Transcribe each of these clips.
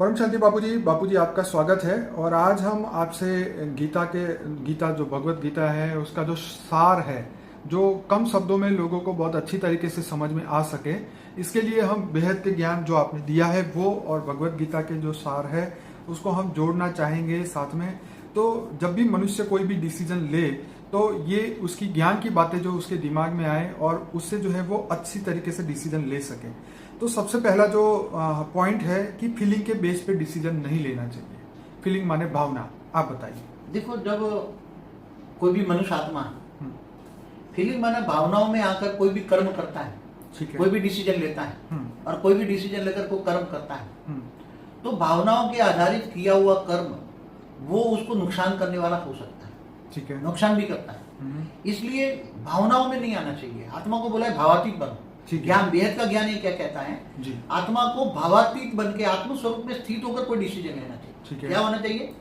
परम शांति बापूजी आपका स्वागत है। और आज हम आपसे गीता जो भगवत गीता है उसका जो सार है, जो कम शब्दों में लोगों को बहुत अच्छी तरीके से समझ में आ सके, इसके लिए हम बेहद के ज्ञान जो आपने दिया है वो और भगवत गीता के जो सार है उसको हम जोड़ना चाहेंगे साथ में। तो जब भी मनुष्य कोई भी डिसीजन ले तो ये उसकी ज्ञान की बातें जो उसके दिमाग में आए और उससे जो है वो अच्छी तरीके से डिसीजन ले सके। तो सबसे पहला जो पॉइंट है कि फीलिंग के बेस पे डिसीजन नहीं लेना चाहिए। फीलिंग माने भावना, आप बताइए। देखो, जब कोई भी मनुष्य आत्मा फीलिंग माने भावनाओं में आकर कोई भी कर्म करता है, ठीक है, कोई भी डिसीजन लेता है और कोई भी डिसीजन लेकर कोई कर्म करता है, तो भावनाओं के आधारित किया हुआ कर्म वो उसको नुकसान करने वाला हो सकता है, ठीक है, नुकसान भी करता है। इसलिए भावनाओं में नहीं आना चाहिए। आत्मा को बोला है भावातीत बनो। ज्ञान, बेहद का ज्ञान ये क्या कहता है जी। आत्मा को भावातीत बन के आत्म स्वरूप में स्थित होकर कोई डिसीजन लेना चाहिए। क्या होना चाहिए?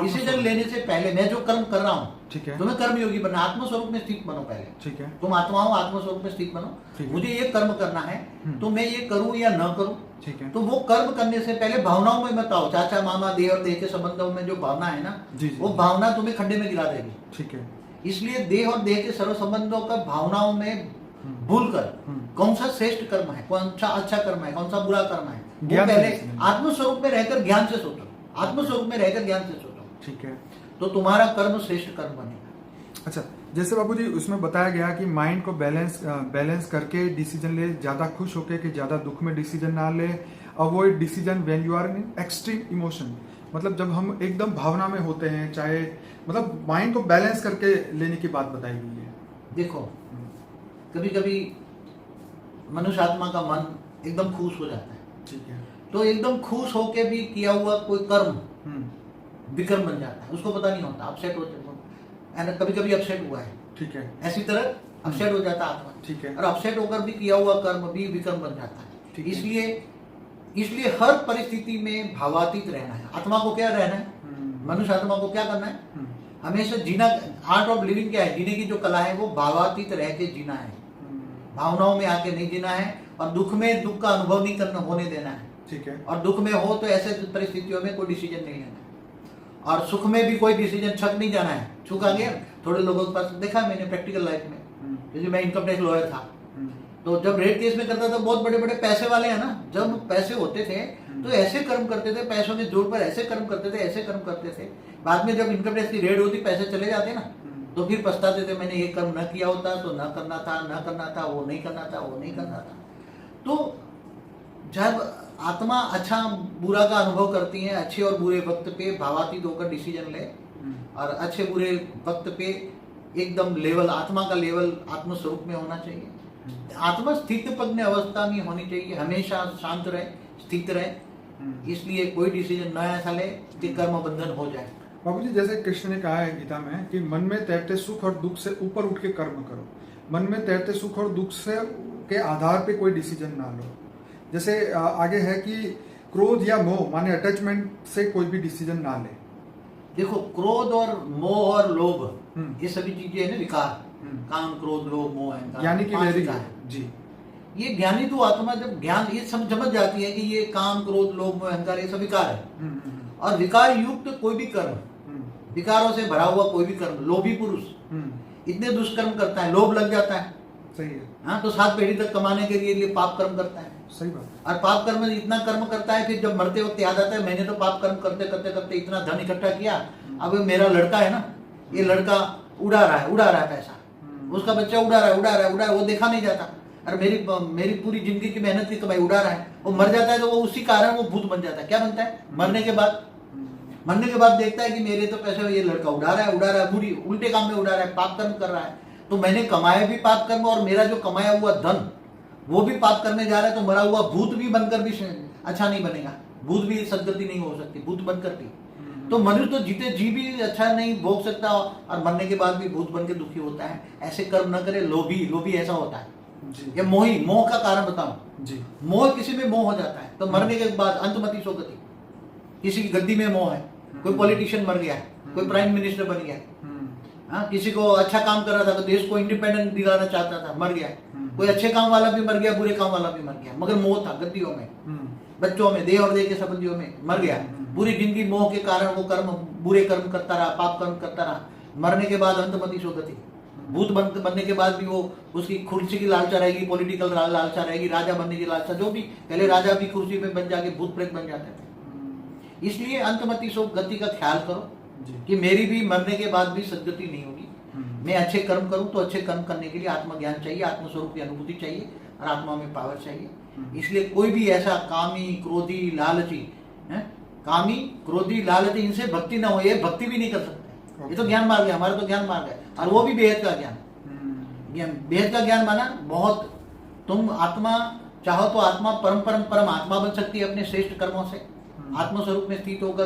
डिसीजन लेने से पहले मैं जो कर्म कर रहा हूँ, ठीक है, तुम्हें कर्मयोगी बनना, आत्म स्वरूप में स्थित बनो पहले। ठीक है, तुम आत्मा हो, आत्म स्वरूप में स्थित बनो। मुझे ये कर्म करना है तो मैं ये करूं या न करूं, ठीक है। तो वो कर्म करने से पहले भावनाओं में मत आओ। चाचा मामा देह और देह के संबंधों में जो भावना है ना, वो भावना तुम्हें खड्डे में गिरा देगी। ठीक है। इसलिए देह और देह के सर्व संबंधों का भावनाओं में भूलकर कौन सा श्रेष्ठ कर्म है, कौन सा अच्छा कर्म है, कौन सा बुरा कर्म है, वो पहले आत्म स्वरूप में रहकर ज्ञान से सोचो। आत्म स्वरूप में रहकर ज्ञान से सोचो, ठीक है, तो तुम्हारा कर्म श्रेष्ठ कर्म बनेगा। अच्छा, जैसे बाबूजी उसमें बताया गया कि माइंड को बैलेंस करके डिसीजन ले, ज्यादा खुश होके कि ज्यादा दुख में डिसीजन ना ले। Avoid decision when you are in extreme emotion, मतलब जब हम एकदम भावना में होते हैं, चाहे मतलब माइंड को बैलेंस करके लेने की बात बताई गई है। देखो, कभी कभी मनुष्य आत्मा का मन एकदम खुश हो जाता है, ठीक है, तो एकदम खुश होके भी किया हुआ कोई कर्म विकर्म बन जाता है, उसको पता नहीं होता, अपसेट हो जाता है। कभी कभी अपसेट हुआ है, ठीक है, ऐसी तरह अपसेट हो जाता है आत्मा, ठीक है, और अपसेट होकर भी किया हुआ कर्म भी विकर्म बन जाता है। इसलिए हर परिस्थिति में भावातीत रहना है। आत्मा को क्या रहना है, मनुष्य आत्मा को क्या करना है, हमेशा जीना। आर्ट ऑफ लिविंग क्या है, जीने की जो कला है वो भावातीत रह के जीना है, भावनाओं में आके नहीं जीना है, और दुख में दुख का अनुभव नहीं करना होने देना है, ठीक है, और दुख में हो तो ऐसे परिस्थितियों में कोई डिसीजन नहीं लेना है, और सुख में भी कोई डिसीजन छक नहीं जाना है। छुक आ गया, थोड़े लोगों के पास देखा मैंने प्रैक्टिकल लाइफ में, जैसे मैं इनकम टैक्स लॉयर था, तो जब रेड केस में करता था, बहुत बड़े बड़े पैसे वाले हैं ना, जब पैसे होते थे तो ऐसे कर्म करते थे, पैसों के जोर पर ऐसे कर्म करते थे, ऐसे कर्म करते थे। बाद में जब इनकम टैक्स की रेड होती, पैसे चले जाते ना, तो फिर पछताते थे, मैंने ये कर्म न किया होता तो न करना था, न करना था, वो नहीं करना था, वो नहीं करना था। तो जब आत्मा अच्छा बुरा का अनुभव करती है, अच्छे और बुरे वक्त पे भावातीत होकर डिसीजन ले, और अच्छे बुरे वक्त पे एकदम लेवल, आत्मा का लेवल आत्म स्वरूप में होना चाहिए। आत्मा स्थित प्रज्ञ अवस्था में होनी चाहिए, हमेशा शांत रहे, स्थित रहे। इसलिए कोई डिसीजन न ऐसा ले कि कर्म बंधन हो जाए। बाबूजी, जैसे कृष्ण ने कहा है गीता में कि मन में तैरते सुख और दुख से ऊपर उठ के कर्म करो। मन में तैरते सुख और दुख से के आधार पे कोई डिसीजन ना लो। जैसे आगे है कि क्रोध या मोह माने अटैचमेंट से कोई भी डिसीजन ना ले। देखो, क्रोध और मोह और लोभ, ये सभी चीजें है ना, विकार, काम क्रोध लोभ मोह अहंकार, ज्ञानी की वैरिक है जी। ये ज्ञानी तो आत्मा जब ज्ञान ये समझ जाती है कि ये काम क्रोध लोभ मोह अहंकार ये सब विकार है, और विकार युक्त कोई भी कर्म, विकारों से भरा हुआ कोई भी कर्म, लोभी पुरुष इतने दुष्कर्म करता है, लोभ लग जाता है, सही है, हाँ, तो 7 पीढ़ी तक कमाने के लिए पाप कर्म करता है, सही बात। और पाप कर्म में इतना कर्म करता है, फिर जब मरते वक्त याद आता है मैंने तो पाप कर्म करते करते करते इतना धन इकट्ठा किया, अब मेरा लड़का है ना, ये लड़का उड़ा रहा है पैसा, उसका बच्चा उड़ा रहा है, वो देखा नहीं जाता, और मेरी पूरी जिंदगी की मेहनत की कमाई उड़ा रहा है, वो मर जाता है तो वो उसी कारण वो भूत बन जाता है। क्या बनता है? मरने के बाद देखता है कि मेरे तो पैसे ये लड़का उड़ा रहा है, बुरी उल्टे काम में उड़ा रहा है, पाप कर्म कर रहा है, तो मैंने कमाया भी पाप कर्म, और मेरा जो कमाया हुआ धन वो भी पाप करने जा रहा है, तो मरा हुआ भूत भी बनकर भी अच्छा नहीं बनेगा, भूत भी सदगति नहीं हो सकती, भूत बनकर भी। तो मनुष्य तो जीते जी भी अच्छा नहीं भोग सकता, और मरने के बाद भी भूत बन के दुखी होता है। ऐसे कर्म न करे। लोभी ऐसा होता है, या मोही, मोह का कारण बताऊं जी। मोह, किसी में मोह हो जाता है तो मरने के बाद अंतमति सोगति, किसी की गद्दी में मोह है, कोई पॉलिटिशियन मर गया है, कोई प्राइम मिनिस्टर बन गया, हाँ, किसी को अच्छा काम कर रहा था तो देश को इंडिपेंडेंट दिलाना चाहता था, मर गया, कोई अच्छे काम वाला भी मर गया, बुरे काम वाला भी मर गया, मगर मोह था गद्दियों में। बच्चों में, देह और देह के संबंधियों में मर गया, पूरी जिंदगी मोह के कारण वो कर्म, बुरे कर्म करता रहा, पाप कर्म करता रहा, मरने के बाद अंतमति शोकति, भूत बनने के बाद भी वो उसकी कुर्सी की लालचा रहेगी, पॉलिटिकल लालचा रहेगी, राजा बनने की लालचा, जो भी पहले राजा भी कुर्सी में बन जाके भूत प्रेत बन जाते थे। इसलिए अंतमति शोक गति का ख्याल करो कि मेरी भी मरने के बाद भी सदगति नहीं होगी। मैं अच्छे कर्म करूं तो अच्छे कर्म करने के लिए आत्मज्ञान चाहिए, आत्मस्वरूप की अनुभूति चाहिए और आत्मा में पावर चाहिए। इसलिए कोई भी ऐसा कामी, क्रोधी, लालची, कामी, क्रोधी, लालची, इनसे भक्ति ना हो, ये भक्ति भी नहीं कर सकते। ये तो ज्ञान मार्ग है, हमारा तो ज्ञान मार्ग है, और वो भी बेहद का ज्ञान। बेहद का ज्ञान माना बहुत, तुम आत्मा चाहो तो आत्मा परम आत्मा बन सकती है अपने श्रेष्ठ कर्मों से। आत्मस्वरूप में स्थित होकर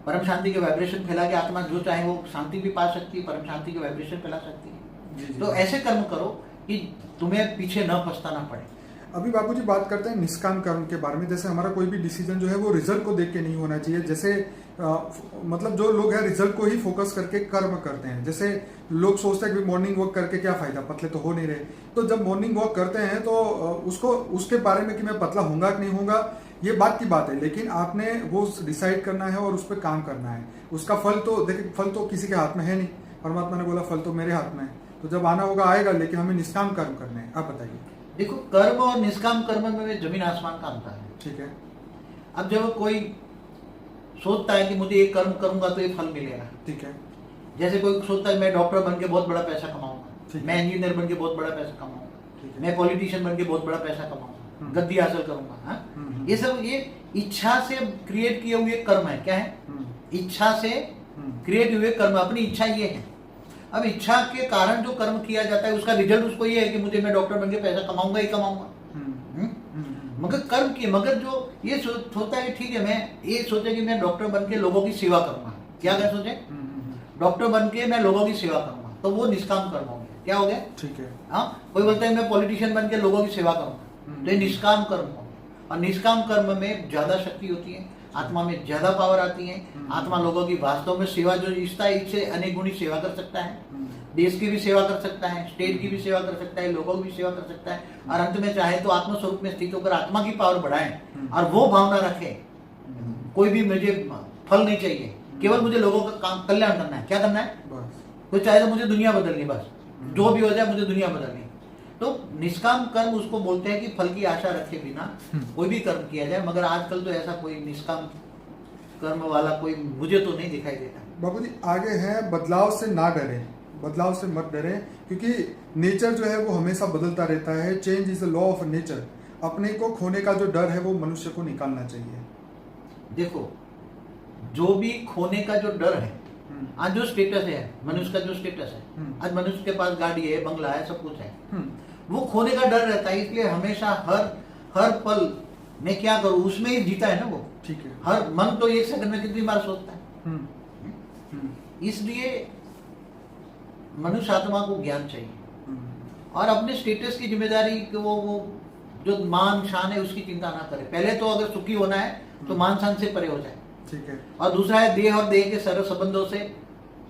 परम शांति के वाइब्रेशन फैला के आत्मा जो चाहे वो शांति भी पा सकती है, परम शांति के वाइब्रेशन फैला सकती है। तो ऐसे कर्म करो कि तुम्हें पीछे न पछताना पड़े। अभी बापूजी बात करते हैं निष्काम कर्म के बारे में। जैसे हमारा कोई भी डिसीजन जो है वो रिजल्ट को देख के नहीं होना चाहिए। जैसे मतलब जो लोग हैं रिजल्ट को ही फोकस करके कर्म करते हैं। जैसे लोग सोचते हैं कि मॉर्निंग वॉक करके क्या फायदा, पतले तो हो नहीं रहे। तो जब मॉर्निंग वॉक करते हैं तो उसको उसके बारे में कि मैं पतला होऊंगा कि नहीं होऊंगा, ये बात की बात है, लेकिन आपने वो डिसाइड करना है और उस पर काम करना है। उसका फल तो देखिए, फल तो किसी के हाथ में है नहीं। परमात्मा ने बोला फल तो मेरे हाथ में है, तो जब आना होगा आएगा, लेकिन हमें निष्काम कर्म करने हैं। आप बताइए। देखो, कर्म और निष्काम कर्म में जमीन आसमान का अंतर है। ठीक है। अब जब कोई सोचता है कि मुझे ये कर्म करूंगा तो ये फल मिलेगा, ठीक है। जैसे कोई सोचता है मैं डॉक्टर बन के बहुत बड़ा पैसा कमाऊंगा, मैं इंजीनियर बन के बहुत बड़ा पैसा कमाऊंगा, मैं पॉलिटिशियन बन के बहुत बड़ा पैसा कमाऊंगा, गद्दी हासिल करूंगा। ये सब ये इच्छा से क्रिएट किए हुए कर्म है। क्या है? इच्छा से क्रिएट हुए कर्म, अपनी इच्छा ये है। अब इच्छा के कारण जो कर्म किया जाता है उसका रिजल्ट उसको ये है कि मुझे मैं डॉक्टर बन के पैसा कमाऊंगा ही कमाऊंगा। मगर कर्म की, मगर जो ये सोचता है ठीक है, मैं ये सोचे कि मैं डॉक्टर बन के लोगों की सेवा करूंगा। क्या क्या सोचे? डॉक्टर बन के मैं लोगों की सेवा करूंगा, तो वो निष्काम कर्म हो गया। क्या हो गया? ठीक है। हाँ, कोई बोलता है मैं पॉलिटिशियन बन के लोगों की सेवा करूंगा, तो ये निष्काम कर्म हो। और निष्काम कर्म में ज्यादा शक्ति होती है, आत्मा में ज्यादा पावर आती है। आत्मा लोगों की वास्तव में सेवा जो इच्छा है, इससे अनेक गुणी सेवा कर सकता है। देश की भी सेवा कर सकता है, स्टेट की भी सेवा कर सकता है, लोगों की भी सेवा कर सकता है, और अंत में चाहे तो आत्म स्वरूप में स्थित होकर आत्मा की पावर बढ़ाए और वो भावना रखे कोई भी मुझे फल नहीं चाहिए, केवल मुझे लोगों का काम कल्याण करना है। क्या करना है? कोई चाहे तो मुझे दुनिया बदलनी, बस जो भी हो जाए मुझे दुनिया बदलनी। तो निष्काम कर्म उसको बोलते हैं कि फल की आशा रखे बिना कोई भी कर्म किया जाए। मगर आजकल तो ऐसा कोई निष्काम कर्म वाला कोई मुझे तो नहीं दिखाई देता। बाबूजी आगे है, बदलाव से ना डरे, बदलाव से मत डरे, क्योंकि नेचर जो है वो हमेशा बदलता रहता है। Change is the law of nature. अपने को खोने का जो डर है वो मनुष्य को निकालना चाहिए। देखो, जो भी खोने का जो डर है, आज जो स्टेटस है मनुष्य का, जो स्टेटस है आज मनुष्य के पास गाड़ी है, बंगला है, सब कुछ है, वो खोने का डर रहता है। इसलिए हमेशा हर पल मैं क्या करूं उसमें ही जीता है ना वो। ठीक है। हर मन तो एक सेकंड में कितनी बार सोचता है। इसलिए मनुष्य आत्मा को ज्ञान चाहिए और अपने स्टेटस की जिम्मेदारी कि वो जो मान शान है उसकी चिंता ना करे। पहले तो अगर सुखी होना है तो मान शान से परे हो जाए। ठीक है। और दूसरा है देह और देह के सर्व संबंधों से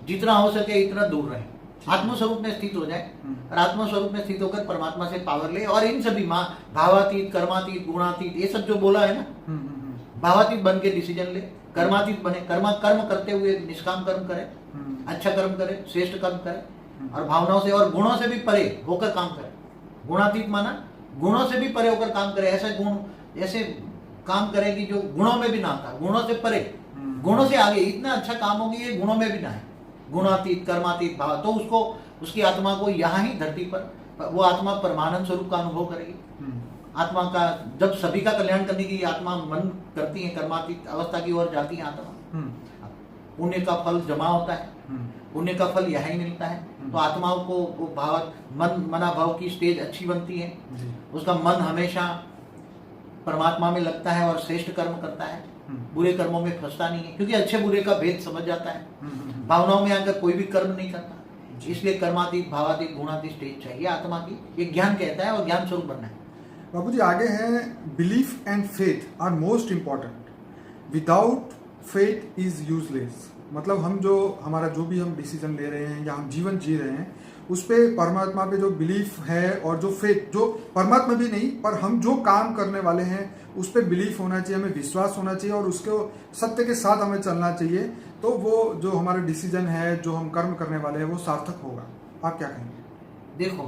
जितना हो सके इतना दूर रहे, आत्मस्वरूप में स्थित हो जाए और आत्मस्वरूप में स्थित होकर परमात्मा से पावर ले। और इन सभी भावातीत, कर्मातीत, गुणातीत, ये सब जो बोला है ना, भावातीत बन के डिसीजन ले, कर्मातीत बने, कर्म करते हुए निष्काम कर्म करे, अच्छा कर्म करे, श्रेष्ठ कर्म करे, और भावनाओं से और गुणों से भी परे होकर काम करे। गुणातीत माना गुणों से भी परे होकर काम करे, ऐसे काम करे कि जो गुणों में भी ना आता, गुणों से परे, गुणों से आगे इतना अच्छा काम हो कि ये गुणों में भी ना है। गुणातीत, कर्मातीत भाव, तो उसको उसकी आत्मा को यहाँ ही धरती पर वो आत्मा परमानंद स्वरूप का अनुभव करेगी। आत्मा का जब सभी का कल्याण करने की आत्मा मन करती है, कर्मातीत अवस्था की ओर जाती है आत्मा, पुण्य का फल जमा होता है, पुण्य का फल यही मिलता है। तो आत्माओं को वो मनाभाव की स्टेज अच्छी बनती है, उसका मन हमेशा परमात्मा में लगता है और श्रेष्ठ कर्म करता है, बुरे कर्मों में फंसता नहीं है, क्योंकि अच्छे बुरे का भेद समझ जाता है। भावनाओं में आकर कोई भी कर्म नहीं करता। इसलिए कर्मातीत, भावातीत, गुणातीत स्टेज चाहिए आत्मा की, ये ज्ञान कहता है और ज्ञान स्वरूप बनना है। बाबूजी आगे हैं, belief and faith are most important. Without faith is useless, मतलब हम जो हमारा जो भी हम डिसीजन ले रहे हैं या हम जीवन जी रहे हैं उस पे परमात्मा पे जो बिलीफ है और जो फेथ, जो परमात्मा भी नहीं पर हम जो काम करने वाले हैं उस पे बिलीफ होना चाहिए, हमें विश्वास होना चाहिए और उसको सत्य के साथ हमें चलना चाहिए, तो वो जो हमारा डिसीजन है, जो हम कर्म करने वाले हैं वो सार्थक होगा। आप क्या कहेंगे? देखो,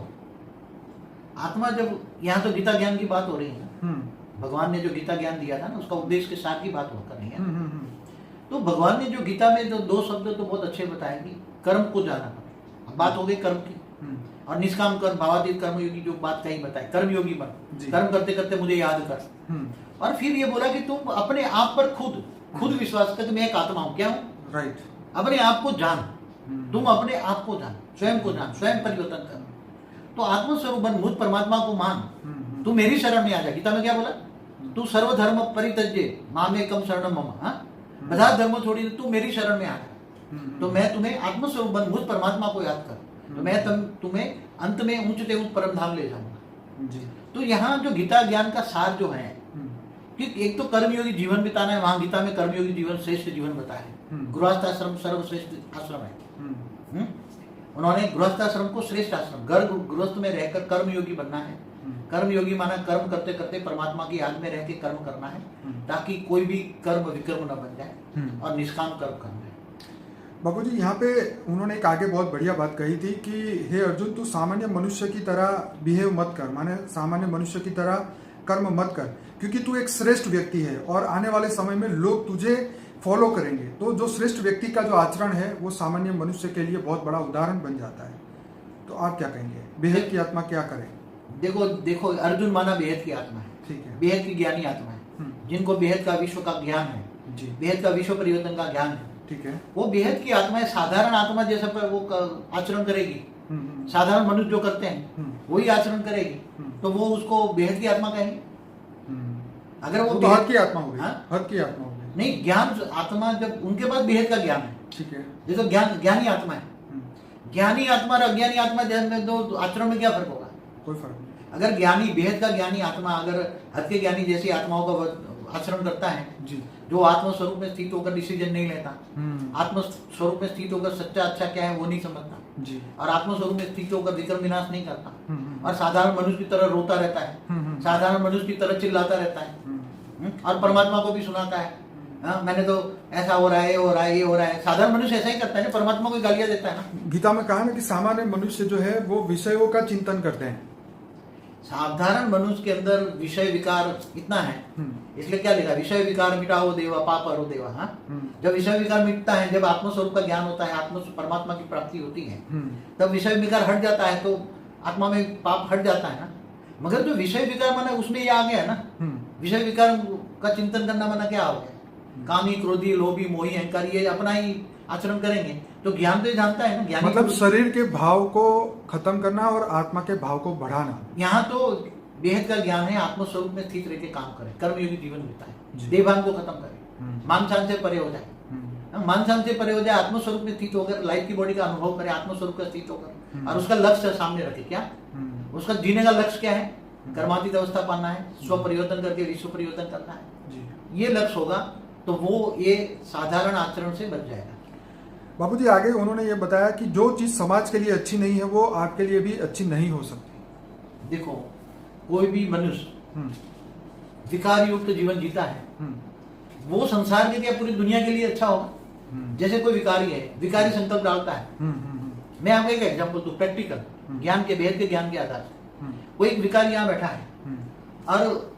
आत्मा जब, यहाँ तो गीता ज्ञान की बात हो रही है ना, भगवान ने जो गीता ज्ञान दिया था ना उसका उपदेश के साथ की बात हो कर रही है। तो भगवान ने जो गीता में जो 2 शब्द तो बहुत अच्छे बताए कि कर्म को जाना पड़े। अब बात हो गई कर्म की, और निष्काम कर्म भावातीत कर्मयोगी जो बात कहीं बताई, कर्मयोगी बन, कर्म करते करते मुझे याद कर। और फिर ये बोला कि तुम अपने आप पर खुद विश्वास कर, मैं एक आत्मा हूं, क्या हूं? राइट। अपने आप को जान, तुम अपने आप को जान, स्वयं को जान, स्वयं परिवर्तन कर। तो आत्मस्वरूप बन, मुझ परमात्मा को मान, तू मेरी शरण में आ जा। गीता में क्या बोला? तू सर्वधर्म परित्यज्य मामेकम शरणम मम, બધા ધર્મો છોડીને તું मेरी शरण में आ जा। तो मैं तुम्हें आत्मस्वरूप बन, मुझ परमात्मा को याद कर, तो मैं तुम्हें अंत में ऊंचते ऊंच परम धाम ले जाऊंगा। तो यहाँ जो गीता ज्ञान का सार जो है कि एक तो कर्मयोगी जीवन बिताना है, वहां गीता में कर्मयोगी जीवन श्रेष्ठ जीवन बताया है। गृहस्थाश्रम सर्वश्रेष्ठ आश्रम है। उन्होंने गृहस्थाश्रम को श्रेष्ठ आश्रम, गृहस्थ में रहकर कर्मयोगी बनना है। कर्मयोगी माना कर्म करते करते परमात्मा की याद में रह के कर्म करना है, ताकि कोई भी कर्म विकर्म न बन जाए और निष्काम कर्म करना है। बाबूजी, यहाँ पे उन्होंने एक आगे बहुत बढ़िया बात कही थी कि हे अर्जुन, तू सामान्य मनुष्य की तरह बिहेव मत कर, माने सामान्य मनुष्य की तरह कर्म मत कर, क्योंकि तू एक श्रेष्ठ व्यक्ति है और आने वाले समय में लोग तुझे फॉलो करेंगे। तो जो श्रेष्ठ व्यक्ति का जो आचरण है वो सामान्य मनुष्य के लिए बहुत बड़ा उदाहरण बन जाता है। तो आप क्या कहेंगे, बेहद की आत्मा क्या करे? देखो अर्जुन माना बेहद की आत्मा है, ठीक है, बेहद की ज्ञानी आत्मा है, जिनको बेहद का विश्व का ज्ञान है, बेहद का विश्व परिवर्तन का ज्ञान है, ठीक है। वो बेहद की आत्मा है। साधारण आत्मा जैसा पर वो आचरण करेगी, साधारण मनुष्य जो करते हैं वही आचरण करेगी, तो वो उसको बेहद की आत्मा कहेंगे। अगर वो तो हद की आत्मा होगी, हद की आत्मा होगी। नहीं, ज्ञान आत्मा जब उनके पास बेहद का ज्ञान है, ठीक है, जैसे ज्ञानी आत्मा है, ज्ञानी आत्मा और अज्ञानी आत्मा दो आचरण में क्या फर्क होगा? कोई फर्क नहीं। अगर ज्ञानी, बेहद का ज्ञानी आत्मा अगर हद के ज्ञानी जैसी आत्माओं का आचरण करता है जी, जो आत्मस्वरूप में स्थित होकर डिसीजन नहीं लेता, आत्मस्वरूप में स्थित होकर सच्चा अच्छा क्या है वो नहीं समझता जी, और आत्मस्वरूप में स्थित होकर विक्रम विनाश नहीं करता, और साधारण मनुष्य की तरह रोता रहता है, साधारण मनुष्य की तरह चिल्लाता रहता है, और परमात्मा को भी सुनाता है, मैंने तो ऐसा हो रहा है, ये हो रहा है, ये हो रहा है। साधारण मनुष्य ऐसा ही करता है, परमात्मा को गालियां देता है ना। गीता में कहा ना कि सामान्य मनुष्य जो है वो विषयों का चिंतन करते हैं। साधारण मनुष्य के अंदर विषय विकार इतना है, इसलिए क्या लिखा? विषय विकार मिटाओ देवा पाप हरो देवा। हाँ, जब विषय विकार मिटता है, जब आत्मस्वरूप का ज्ञान होता है, आत्म परमात्मा की प्राप्ति होती है, तब विषय विकार हट जाता है, तो आत्मा में पाप हट जाता है ना। मगर जो विषय विकार माना उसमें ये आ गया ना, विषय विकार का चिंतन करना माना क्या हो गया? कामी, क्रोधी, लोभी, मोही, अहंकार, ये अपना ही आचरण करेंगे, तो ज्ञान तो जानता है ना, ज्ञान मतलब शरीर के भाव को खत्म करना और आत्मा के भाव को बढ़ाना। यहाँ तो बेहद का ज्ञान है, आत्मस्वरूप में स्थित रह के काम करे, कर्मयोगी जीवन बिताए, देहभान को खत्म करे, मानसान से परे हो जाए, मानसान से परे हो जाए, आत्मस्वरूप में स्थित होकर लाइफ की बॉडी का अनुभव करे, आत्मस्वरूप का स्थित होकर, और उसका लक्ष्य सामने रखे। क्या उसका जीने का लक्ष्य क्या है? कर्मातीत अवस्था पाना है, स्व परिवर्तन करके विश्व परिवर्तन करना है, ये लक्ष्य होगा तो वो ये साधारण आचरण से बच जाएगा। बाबूजी, आगे उन्होंने ये बताया कि जो चीज समाज के लिए अच्छी नहीं है वो आपके लिए भी अच्छी नहीं हो सकती। देखो, कोई भी मनुष्य विकार युक्त जीवन जीता है, वो संसार के क्या पूरी दुनिया के लिए अच्छा होगा? जैसे कोई विकारी है, विकारी संकल्प डालता है। मैं आपको एक एग्जांपल दूं, प्रैक्टिकल ज्ञान के, भेद के ज्ञान के आधार से। कोई एक विकारी यहाँ बैठा है और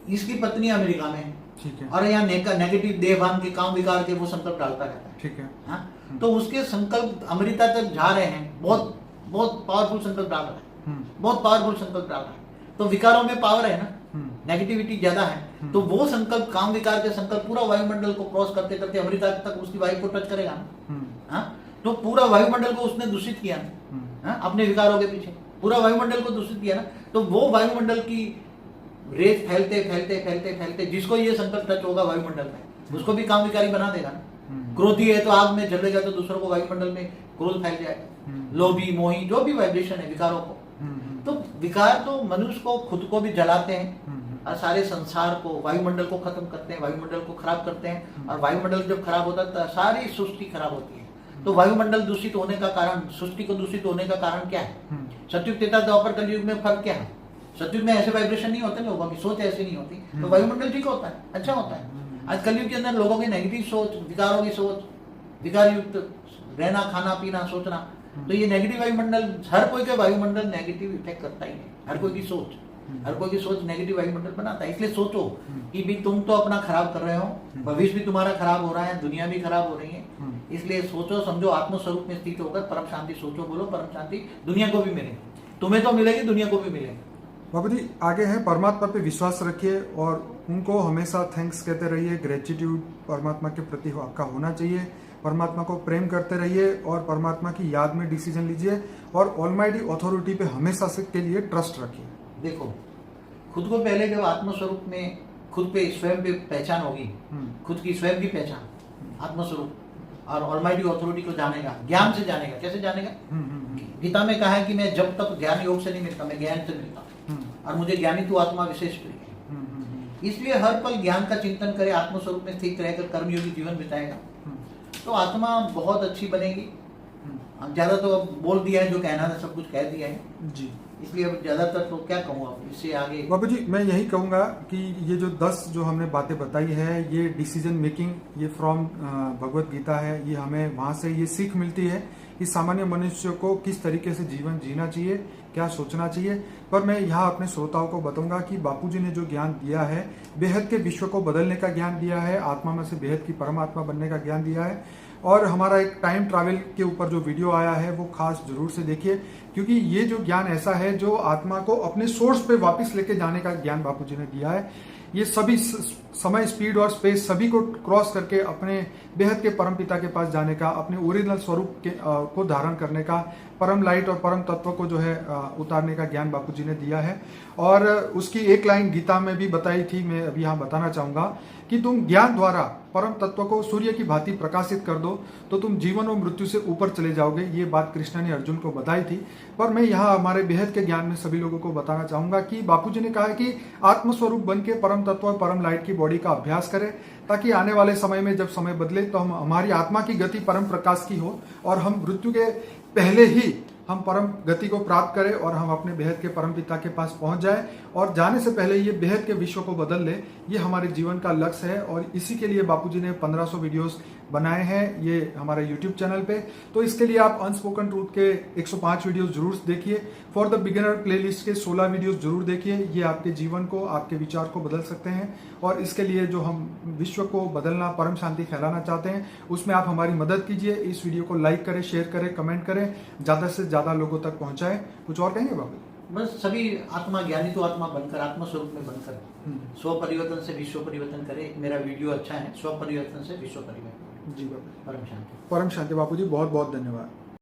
इसकी पत्नी अमेरिका में है, ठीक है, और यहाँ नेगेटिव देहभान के, काम विकार के वो संकल्प डालता रहता है, ठीक है। हाँ, तो उसके संकल्प अमृता तक जा रहे हैं, बहुत बहुत पावरफुल संकल्प डाल रहा है, बहुत पावरफुल संकल्प डाल रहा है, तो विकारों में पावर है ना, नेगेटिविटी ज्यादा है, तो वो संकल्प, काम विकार के संकल्प पूरा वायुमंडल को क्रॉस करते करते अमृता तक उसकी वायु को टच करेगा ना। हाँ, तो पूरा वायुमंडल को उसने दूषित किया ना, अपने विकारों के पीछे पूरा वायुमंडल को दूषित किया ना, तो वो वायुमंडल की रेत फैलते फैलते फैलते फैलते, जिसको ये संकल्प टच होगा वायुमंडल में, उसको भी काम विकारी बना देगा ना। क्रोधी है तो आग में जलेगा, तो दूसरों को वायुमंडल में क्रोध फैल जाएगा। लोभी, मोही, जो भी वाइब्रेशन है विकारों को, तो विकार तो मनुष्य को खुद को भी जलाते हैं और सारे संसार को, वायुमंडल को खत्म करते हैं, वायुमंडल को खराब करते हैं। और वायुमंडल जब खराब होता है तो सारी सृष्टि खराब होती है। तो वायुमंडल दूषित होने का कारण, सृष्टि को दूषित होने का कारण क्या है? सतयुग, त्रेता, द्वापर, कलयुग में फर्क क्या है? सतयुग में ऐसे वाइब्रेशन नहीं होते, लोगों की सोच ऐसी नहीं होती, तो वायुमंडल ठीक होता है, अच्छा होता है। आज कलयुग के अंदर लोगों की नेगेटिव सोच, विकारों की सोच, विकार युक्त रहना, खाना पीना, सोचना, तो ये नेगेटिव वायुमंडल, हर कोई का वायुमंडल नेगेटिव इफेक्ट करता ही है। हर कोई की सोच, हर कोई की सोच नेगेटिव वायुमंडल बनाता है। इसलिए सोचो कि भी तुम तो अपना खराब कर रहे हो, भविष्य भी तुम्हारा खराब हो रहा है, दुनिया भी खराब हो रही है। इसलिए सोचो, समझो, आत्मस्वरूप में स्थित होकर परम शांति सोचो, बोलो परम शांति दुनिया को भी मिलेगी, तुम्हें तो मिलेगी, दुनिया को भी मिलेगी। बाबू जी आगे है, परमात्मा पे विश्वास रखिए और उनको हमेशा थैंक्स कहते रहिए। ग्रेटिट्यूड परमात्मा के प्रति आपका होना चाहिए। परमात्मा को प्रेम करते रहिए और परमात्मा की याद में डिसीजन लीजिए और ऑलमाइटी अथॉरिटी पे हमेशा से के लिए ट्रस्ट रखिए। देखो, खुद को पहले जब आत्मस्वरूप में खुद पे स्वयं पे पहचान होगी, खुद की स्वयं की पहचान, आत्मस्वरूप और ऑलमाइटी अथॉरिटी को जानेगा, ज्ञान से जानेगा। कैसे जानेगा? गीता में कहा है कि मैं जब तक ज्ञान योग से नहीं मिलता, मैं ज्ञान से मिलता और मुझे ज्ञानी तू आत्मा विशेष प्रिय है। इसलिए हर पल ज्ञान का चिंतन करे, आत्मस्वरूप में स्थित रहकर कर्मयोगी जीवन बिताएगा तो आत्मा बहुत अच्छी बनेगी। ज्यादा तो अब बोल दिया है, जो कहना था सब कुछ कह दिया है जी। इसलिए अब ज्यादातर तो क्या कहूँ अब इससे आगे। बाबू जी मैं यही कहूंगा कि ये जो 10 जो हमने बातें बताई है, ये डिसीजन मेकिंग, ये फ्रॉम भगवत गीता है। ये हमें वहां से ये सीख मिलती है कि सामान्य मनुष्य को किस तरीके से जीवन जीना चाहिए, क्या सोचना चाहिए। पर मैं यहाँ अपने श्रोताओं को बताऊंगा कि बापूजी ने जो ज्ञान दिया है, बेहद के विश्व को बदलने का ज्ञान दिया है, आत्मा में से बेहद की परमात्मा बनने का ज्ञान दिया है। और हमारा एक टाइम ट्रैवल के ऊपर जो वीडियो आया है वो खास जरूर से देखिए, क्योंकि ये जो ज्ञान ऐसा है जो आत्मा को अपने सोर्स पे वापस लेके जाने का ज्ञान बापूजी ने दिया है। ये सभी समय, स्पीड और स्पेस सभी को क्रॉस करके अपने बेहद के परम पिता के पास जाने का, अपने ओरिजिनल स्वरूप के को धारण करने का, परम लाइट और परम तत्व को जो है उतारने का ज्ञान बापूजी ने दिया है। और उसकी एक लाइन गीता में भी बताई थी, मैं अभी यहाँ बताना चाहूंगा कि तुम ज्ञान द्वारा परम तत्व को सूर्य की भांति प्रकाशित कर दो तो तुम जीवन और मृत्यु से ऊपर चले जाओगे। ये बात कृष्ण ने अर्जुन को बताई थी। पर मैं यहाँ हमारे बेहद के ज्ञान में सभी लोगों को बताना चाहूंगा कि बापूजी ने कहा है कि आत्मस्वरूप बन के परम तत्व और परम लाइट की बॉडी का अभ्यास करें, ताकि आने वाले समय में जब समय बदले तो हमारी आत्मा की गति परम प्रकाश की हो और हम मृत्यु के पहले ही हम परम गति को प्राप्त करें और हम अपने बेहद के परम पिता के पास पहुंच जाए और जाने से पहले ये बेहद के विश्व को बदल ले। ये हमारे जीवन का लक्ष्य है और इसी के लिए बापूजी ने 1500 वीडियोस बनाए हैं ये हमारे YouTube चैनल पे। तो इसके लिए आप अनस्पोकन ट्रूथ के 105 वीडियोस जरूर देखिए। फॉर द बिगिनर प्लेलिस्ट के 16 वीडियोस जरूर देखिए। ये आपके जीवन को, आपके विचार को बदल सकते हैं और इसके लिए जो हम विश्व को बदलना, परम शांति फैलाना चाहते हैं, उसमें आप हमारी मदद कीजिए। इस वीडियो को लाइक करें, शेयर करें, कमेंट करें, ज्यादा से ज्यादा लोगों तक पहुंचाएं। कुछ और कहेंगे बाबू? बस सभी आत्मा ज्ञानी तो आत्मा बनकर, आत्मा स्वरूप में बनकर स्व परिवर्तन से विश्व परिवर्तन करे। मेरा वीडियो अच्छा है, स्व परिवर्तन से विश्व परिवर्तन। जी बाबू, परम शांति। परम शांति बापू जी, बहुत बहुत धन्यवाद।